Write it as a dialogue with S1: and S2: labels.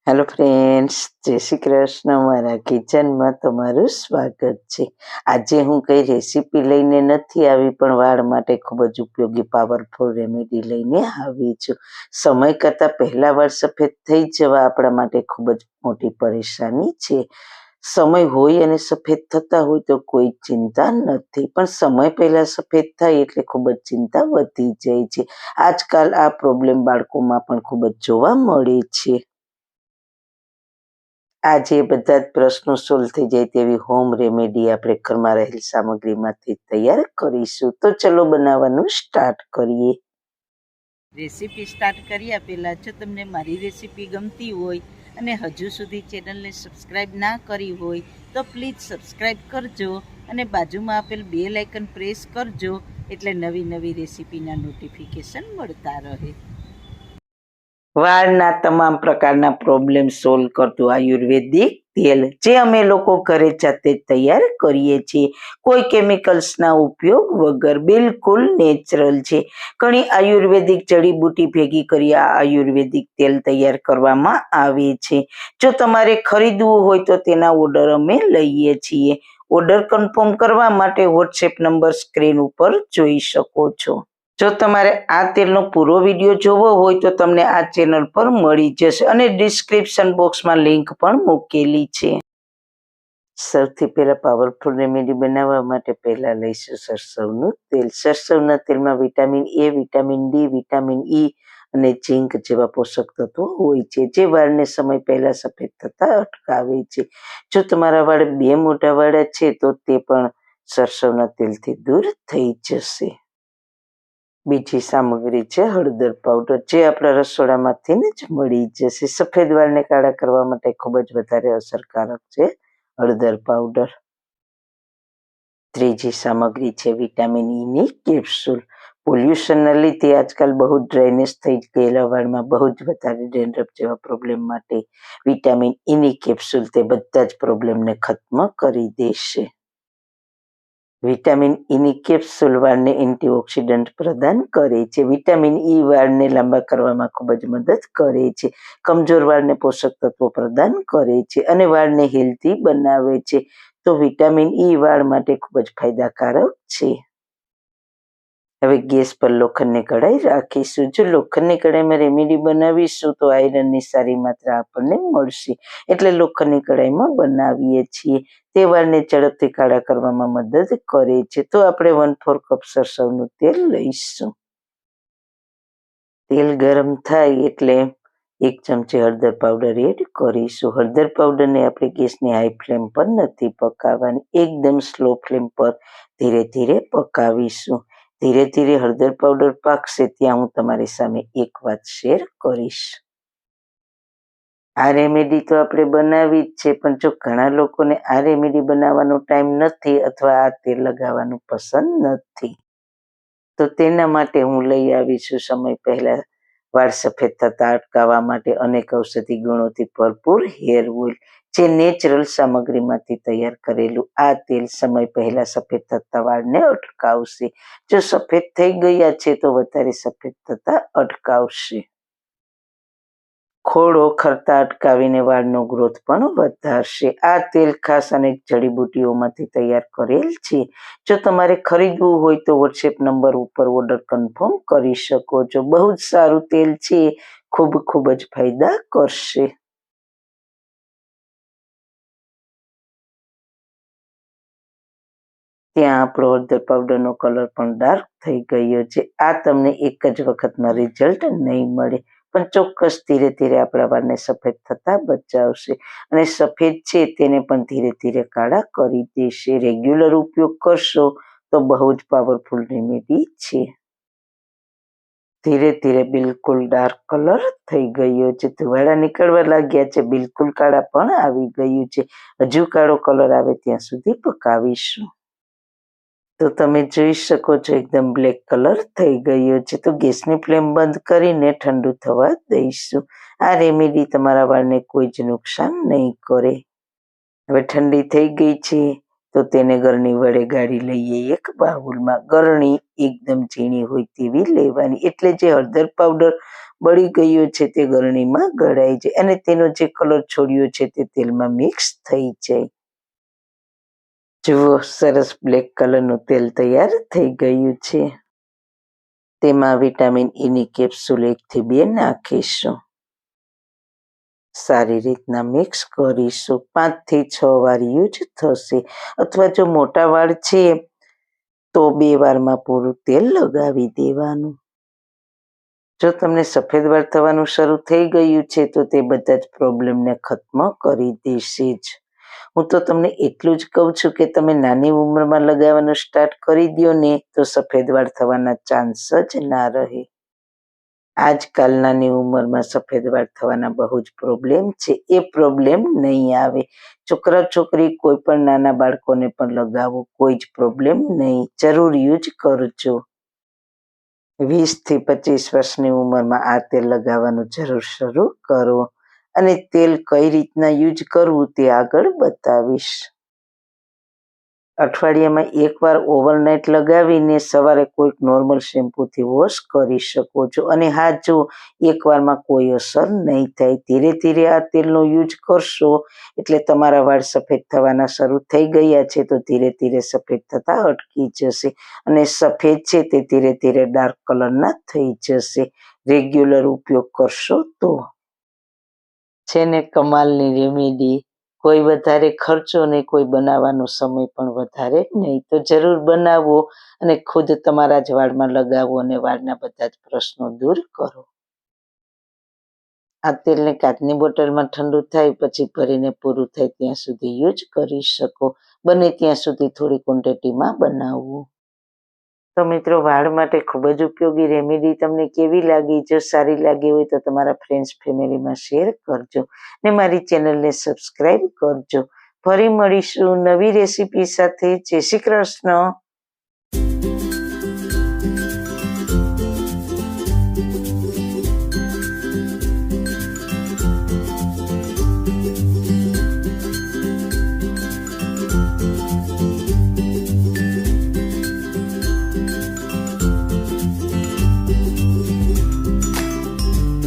S1: Hello friends, જય શ્રી કૃષ્ણ. મારા કિચનમાં તમારું સ્વાગત છે. આજે હું કઈ રેસીપી લઈને નથી આવી, પણ વાળ માટે ખૂબ જ ઉપયોગી પાવરફુલ રેમેડી લઈને આવી છું. સમય કરતાં પહેલા વાળ સફેદ થઈ જવા આપણા માટે ખૂબ જ મોટી પરેશાની છે. સમય હોય અને સફેદ થતા હોય તો કોઈ ચિંતા નથી, પણ સમય પહેલા સફેદ થાય એટલે ખૂબ જ ચિંતા વધી જાય છે. આજકાલ આ પ્રોબ્લેમ બાળકોમાં પણ ખૂબ જ જોવા મળે છે. આજે બધા જ પ્રશ્નો સોલ્વ થઈ જાય તેવી હોમ રેમેડી આપણે ઘરમાં રહેલી સામગ્રીમાંથી તૈયાર કરીશું. તો ચલો બનાવવાનું સ્ટાર્ટ કરીએ.
S2: રેસીપી સ્ટાર્ટ કર્યા પહેલાં જો તમને મારી રેસીપી ગમતી હોય અને હજુ સુધી ચેનલને સબસ્ક્રાઈબ ના કરી હોય તો પ્લીઝ સબસ્ક્રાઈબ કરજો અને બાજુમાં આપેલ બેલ આઇકન પ્રેસ કરજો, એટલે નવી નવી રેસીપીના નોટિફિકેશન મળતા રહે.
S1: વાળના તમામ પ્રકારના પ્રોબ્લેમ સોલ્વ કરતું આયુર્વેદિક તેલ જે અમે લોકો ઘરે જાતે તૈયાર કરીએ છીએ, કોઈ કેમિકલ્સના ઉપયોગ વગર, બિલકુલ નેચરલ છે. ઘણી આયુર્વેદિક જડીબુટી ભેગી કરી આ આયુર્વેદિક તેલ તૈયાર કરવામાં આવે છે. જો તમારે ખરીદવું હોય તો તેના ઓર્ડર અમે લઈએ છીએ. ઓર્ડર કન્ફર્મ કરવા માટે વોટ્સએપ નંબર સ્ક્રીન ઉપર જોઈ શકો છો. જો તમારે આ તેલનો પૂરો વિડીયો જોવો હોય તો તમને આ ચેનલ પર મળી જશે અને ડિસ્ક્રિપ્શન બોક્સમાં લિંક પણ મૂકેલી છે. સૌથી પહેલા પાવરફુલ રેમેડી બનાવવા માટે પહેલા લઈશું સરસવનું તેલ. સરસવના તેલમાં vitamin A, vitamin D, vitamin E અને ઝીંક જેવા પોષક તત્વો હોય છે, જે વાળને સમય પહેલા સફેદ થતા અટકાવે છે. જો તમારા વાળ બે મોટા વાળા છે તો તે પણ સરસવના તેલથી દૂર થઈ જશે. બીજી સામગ્રી છે હળદર પાવડર, જે આપણા રસોડામાંથી જ મળી જશે. સફેદ વાળને કાળા કરવા માટે ખૂબ જ વધારે અસરકારક છે હળદર પાવડર. ત્રીજી સામગ્રી છે વિટામિન ઈની કેપ્સ્યુલ. પોલ્યુશનના લીધે આજકાલ બહુ ડ્રાયનેસ થઈ ગયેલા વાળમાં બહુ જ વધારે ડેન્ડ્રફ જેવા પ્રોબ્લેમ માટે વિટામિન ઈની કેપ્સ્યુલ તે બધા જ પ્રોબ્લેમને ખત્મ કરી દેશે. વિટામિન ઈની કેપ્સ્યુલ વાળને એન્ટીઓક્સિડન્ટ પ્રદાન કરે છે. વિટામિન ઈ વાળને લાંબા કરવામાં ખૂબ જ મદદ કરે છે. કમજોર વાળને પોષક તત્વો પ્રદાન કરે છે અને વાળને હેલ્ધી બનાવે છે. તો વિટામિન ઈ વાળ માટે ખૂબ જ ફાયદાકારક છે. હવે ગેસ પર લોખંડની કઢાઈ રાખીશું. જો લોખંડની કઢાઈમાં રેમેડી બનાવીશું તો આયરનની સારી માત્રા આપણને મળશે, એટલે લોખંડની કઢાઈમાં બનાવીએ છીએ. તે વાળને ઝડપથી કાળા કરવામાં મદદ કરે છે. તો આપણે 1/4 કપ સરસવનું તેલ લઈશું. તેલ ગરમ થાય એટલે 1 ચમચી હળદર પાવડર એડ કરીશું. હળદર પાવડરને આપણે ગેસની હાઈ ફ્લેમ પર નથી પકાવવાની, એકદમ સ્લો ફ્લેમ પર ધીરે ધીરે પકાવીશું. ધીરે ધીરે હળદર પાવડર પાકશે ત્યાં હું તમારી સામે એક વાત શેર કરીશ. આ રેમેડી તો આપણે બનાવી જ છે, પણ જો ઘણા લોકોને આ રેમેડી બનાવવાનો ટાઈમ નથી અથવા આ તેલ લગાવવાનું પસંદ નથી, તો તેના માટે હું લઈ આવી છું સમય પહેલા વાળ સફેદ થતા અટકાવવા માટે અનેક ઔષધિ ગુણોથી ભરપૂર હેર ઓઇલ, જે નેચરલ સામગ્રીમાંથી તૈયાર કરેલું આ તેલ સમય પહેલા સફેદ થતા વાળને અટકાવશે. જો સફેદ થઈ ગયા છે તો વધારે સફેદ થતા અટકાવશે. ખોડો ખરતા અટકાવીને વાળનો ગ્રોથ પણ વધારશે. આ તેલ ખાસ અનેક જડીબુટીઓમાંથી તૈયાર કરેલ છે. જો તમારે ખરીદવું હોય તો વોટ્સએપ નંબર ઉપર ઓર્ડર કન્ફર્મ કરી શકો છો. બહુ જ સારું તેલ છે, ખૂબ ખૂબ જ ફાયદા કરશે. ત્યાં આપણો હળદર પાવડરનો કલર પણ ડાર્ક થઈ ગયો છે. આ તમને એક જ વખતમાં રિઝલ્ટ નહીં મળે, પણ ચોક્કસ ધીરે ધીરે આપણા વાળને સફેદ થતા બચાવશે અને સફેદ છે તેને પણ ધીરે ધીરે કાળા કરી દેશે. રેગ્યુલર ઉપયોગ કરશો તો બહુ જ પાવરફુલ રેમેડી છે. ધીરે ધીરે બિલકુલ ડાર્ક કલર થઈ ગયો છે, ધુવાડા નીકળવા લાગ્યા છે, બિલકુલ કાળા પણ આવી ગયું છે. હજુ કાળો કલર આવે ત્યાં સુધી પકાવીશું. તો તમે જોઈ શકો છો એકદમ બ્લેક કલર થઈ ગયો છે. તો ગેસની ફ્લેમ બંધ કરીને ઠંડુ થવા દઈશું. આ રેમેડી તમારા વાળને કોઈ જ નુકસાન નહીં કરે. હવે ઠંડી થઈ ગઈ છે તો તેને ગરણી વડે ગાળી લઈએ. એક બાઉલમાં ગરણી એકદમ ઝીણી હોય તેવી લેવાની, એટલે જે હળદર પાવડર બળી ગયો છે તે ગરણીમાં ગળાઈ જાય અને તેનો જે કલર છોડ્યો છે તે તેલમાં મિક્સ થઈ જાય. જુઓ, સરસ બ્લેક કલરનું તેલ તૈયાર થઈ ગયું છે. તેમાં વિટામિન ઈની કેપ્સ્યુલ 1 થી 2 નાખીશું. સારી રીતના મિક્સ કરીશું. 5 થી 6 વાર યુઝ થશે, અથવા જો મોટા વાળ છે તો 2 વારમાં પૂરું તેલ લગાવી દેવાનું. જો તમને સફેદ વાળ થવાનું શરૂ થઈ ગયું છે તો તે બધા જ પ્રોબ્લેમને ખત્મ કરી દેશે જ. હું તો તમને એટલું જ કહું છું કે તમે નાની ઉંમરમાં લગાવવાનું સ્ટાર્ટ કરી દો ને તો સફેદ વાળ થવાના ચાન્સ જ ના રહે. આજકાલ નાની ઉંમરમાં સફેદ વાળ થવાના બહુ જ પ્રોબ્લેમ છે. એ પ્રોબ્લેમ નહીં આવે. છોકરા છોકરી કોઈ પણ નાના બાળકોને પણ લગાવો, કોઈ જ પ્રોબ્લેમ નહીં. જરૂર યુઝ કરજો. 20 થી 25 વર્ષની ઉંમરમાં આ તેલ લગાવવાનું જરૂર શરૂ કરો, અને તેલ કઈ રીતના યુઝ કરવું તે આગળ બતાવીશ. અઠવાડિયામાં 1 વાર ઓવરનાઇટ લગાવીને સવારે કોઈક નોર્મલ શેમ્પૂથી વોશ કરી શકો છો. અને હા, જો 1 વારમાં કોઈ અસર નહીં થાય, ધીરે ધીરે આ તેલનો યુઝ કરશો એટલે તમારા વાળ સફેદ થવાના શરૂ થઈ ગયા છે તો ધીરે ધીરે સફેદ થતા અટકી જશે, અને સફેદ છે તે ધીરે ધીરે ડાર્ક કલરના થઈ જશે રેગ્યુલર ઉપયોગ કરશો તો. છે ને કમાલની રેમેડી. કોઈ વધારે ખર્ચો નહીં, કોઈ બનાવવાનો સમય પણ વધારે નહીં. તો જરૂર બનાવો અને ખુદ તમારા જ વાળમાં લગાવો અને વાળના બધા જ પ્રશ્નો દૂર કરો. આ તેલને કાચની બોટલમાં ઠંડુ થાય પછી ભરીને પૂરું થાય ત્યાં સુધી યુઝ કરી શકો. બને ત્યાં સુધી થોડી ક્વોન્ટિટીમાં બનાવવું. તો મિત્રો, વાળ માટે ખૂબ જ ઉપયોગી રેમેડી તમને કેવી લાગી? જો સારી લાગી હોય તો તમારા ફ્રેન્ડ્સ ફેમિલીમાં શેર કરજો ને મારી ચેનલને સબસ્ક્રાઈબ કરજો. ફરી મળીશું નવી રેસીપી સાથે. જય શ્રી કૃષ્ણ.